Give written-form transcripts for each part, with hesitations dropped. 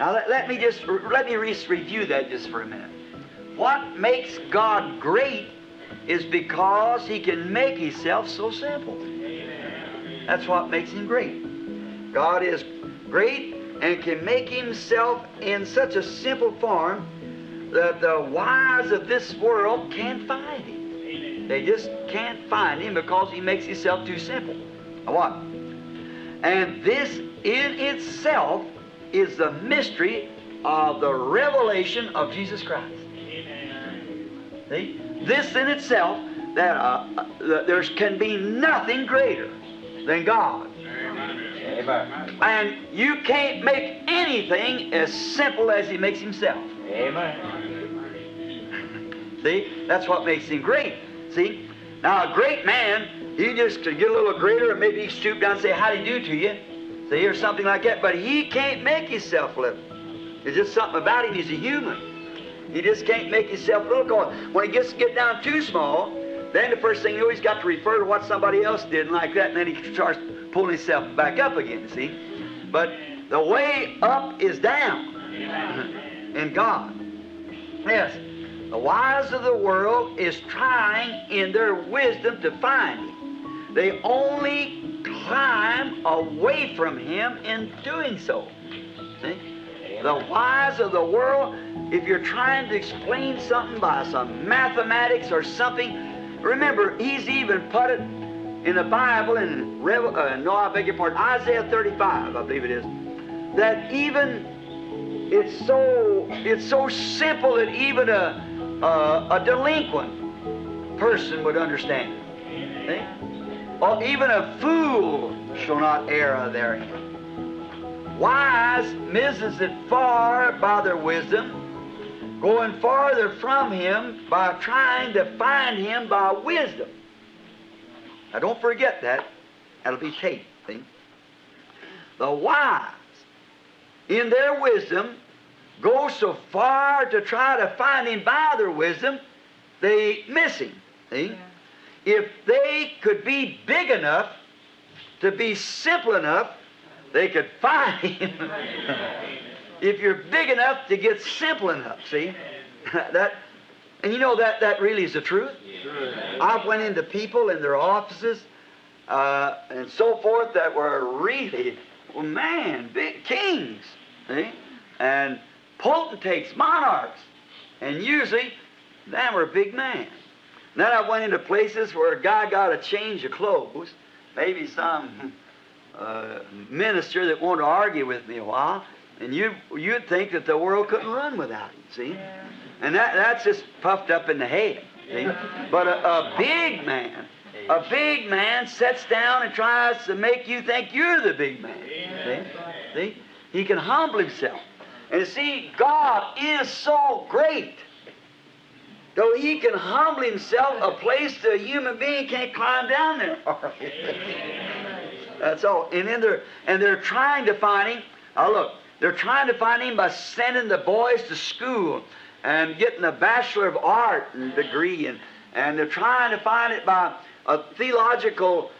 Now let me review that just for a minute. What makes God great is because He can make Himself so simple. That's what makes Him great. God is great and can make Himself in such a simple form that the wise of this world can't find Him. They just can't find Him because He makes Himself too simple. Now what? And this in itself is the mystery of the revelation of Jesus Christ. See? This in itself, that there can be nothing greater than God. Amen. And you can't make anything as simple as He makes Himself. Amen. See? That's what makes Him great. See? Now a great man, he just could get a little greater, and maybe he stoop down and say, "How do you do to you?" See, or something like that. But he can't make himself little. It's just something about him. He's a human. He just can't make himself little. When he gets to get down too small, then the first thing you know, he's got to refer to what somebody else did and like that, and then he starts pulling himself back up again, see? But the way up is down in God. Yes, the wise of the world is trying in their wisdom to find Him. They only climb away from Him in doing so. See? The wise of the world, if you're trying to explain something by some mathematics or something, remember, He's even put it in the Bible, in Isaiah 35, I believe it is, that even it's so simple that even a delinquent person would understand it. See? Or even a fool shall not err therein. Wise misses it far by their wisdom, going farther from Him by trying to find Him by wisdom. Now don't forget that. That'll be tape, see? The wise, in their wisdom, go so far to try to find Him by their wisdom, they miss Him, see? Yeah. If they could be big enough to be simple enough, they could find Him. If you're big enough to get simple enough, see? And you know that really is the truth. I've went into people in their offices and so forth that were really, well, man, big kings, see? And potentates, monarchs, and usually they were a big man. And then I went into places where a guy got a change of clothes, maybe some minister that wanted to argue with me a while, and you'd think that the world couldn't run without him, see? Yeah. And that's just puffed up in the head, see? But a big man sits down and tries to make you think you're the big man, see? He can humble himself. And see, God is so great. Though He can humble Himself, a place that a human being can't climb down there. That's all. And they're trying to find Him. Now look, they're trying to find Him by sending the boys to school and getting a Bachelor of Art and degree, and they're trying to find it by a theological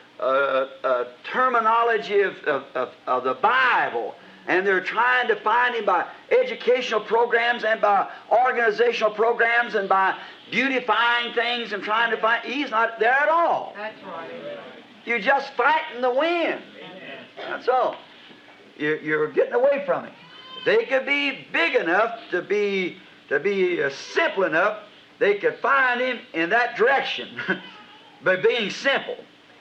terminology of the Bible. And they're trying to find Him by educational programs and by organizational programs and by beautifying things and trying to find. He's not there at all. That's right. You're just fighting the wind. That's all. You're getting away from Him. They could be big enough to be simple enough. They could find Him in that direction by being simple.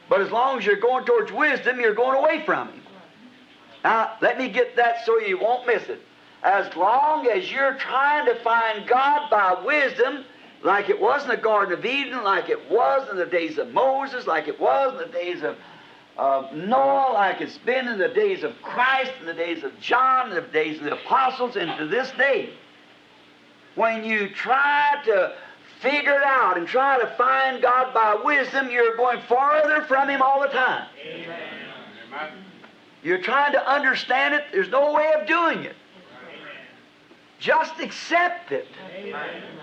But as long as you're going towards wisdom, you're going away from Him. Now, let me get that so you won't miss it. As long as you're trying to find God by wisdom, like it was in the Garden of Eden, like it was in the days of Moses, like it was in the days of Noah, like it's been in the days of Christ, in the days of John, in the days of the apostles, and to this day, when you try to figure it out and try to find God by wisdom, you're going farther from Him all the time. Amen. You're trying to understand it. There's no way of doing it. Just accept it.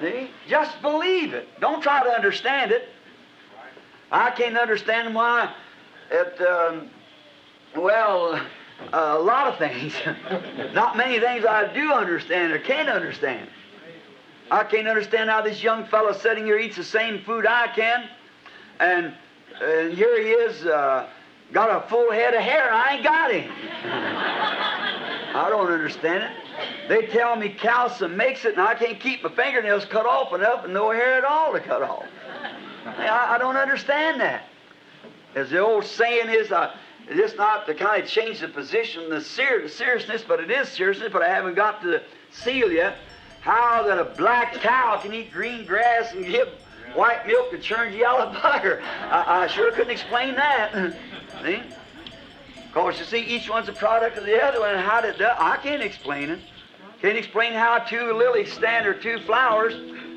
See? Just believe it. Don't try to understand it. I can't understand why a lot of things. Not many things I do understand or can understand. I can't understand how this young fellow sitting here eats the same food I can, and here he is, got a full head of hair, and I ain't got any. I don't understand it. They tell me calcium makes it, and I can't keep my fingernails cut off enough and no hair at all to cut off. I don't understand that. As the old saying is, it's not to kind of change the position, the seriousness, but it is seriousness, but I haven't got to the seal yet. How that a black cow can eat green grass and give white milk that churns yellow butter. I sure couldn't explain that. See? Because you see, each one's a product of the other one, and how did that? I can't explain it. Can't explain how two lilies stand, or two flowers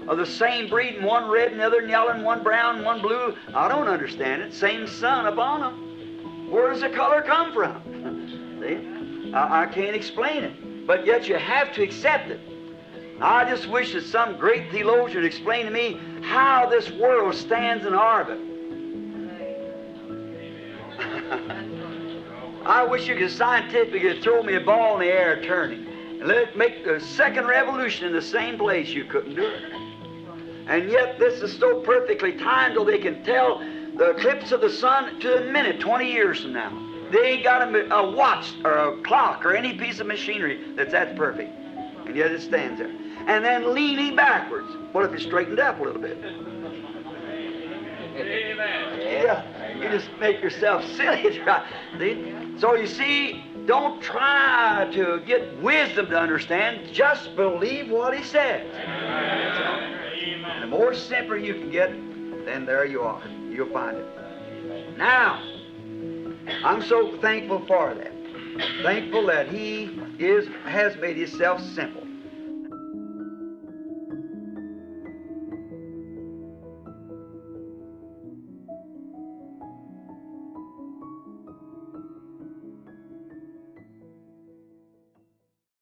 of the same breed, and one red and the other yellow, and one brown and one blue. I don't understand it. Same sun upon them. Where does the color come from? See? I can't explain it. But yet you have to accept it. I just wish that some great theologian would explain to me how this world stands in orbit. I wish you could scientifically throw me a ball in the air turning and let it make the second revolution in the same place. You couldn't do it. And yet this is so perfectly timed till they can tell the eclipse of the sun to the minute 20 years from now. They ain't got a watch or a clock or any piece of machinery that's perfect. And yet it stands there. And then leaning backwards. What if it straightened up a little bit? Amen. Yeah, you just make yourself silly. See? So you see, don't try to get wisdom to understand. Just believe what he says. Amen. The more simple you can get, then there you are. You'll find it. Now, I'm so thankful for that. Thankful that he has made himself simple.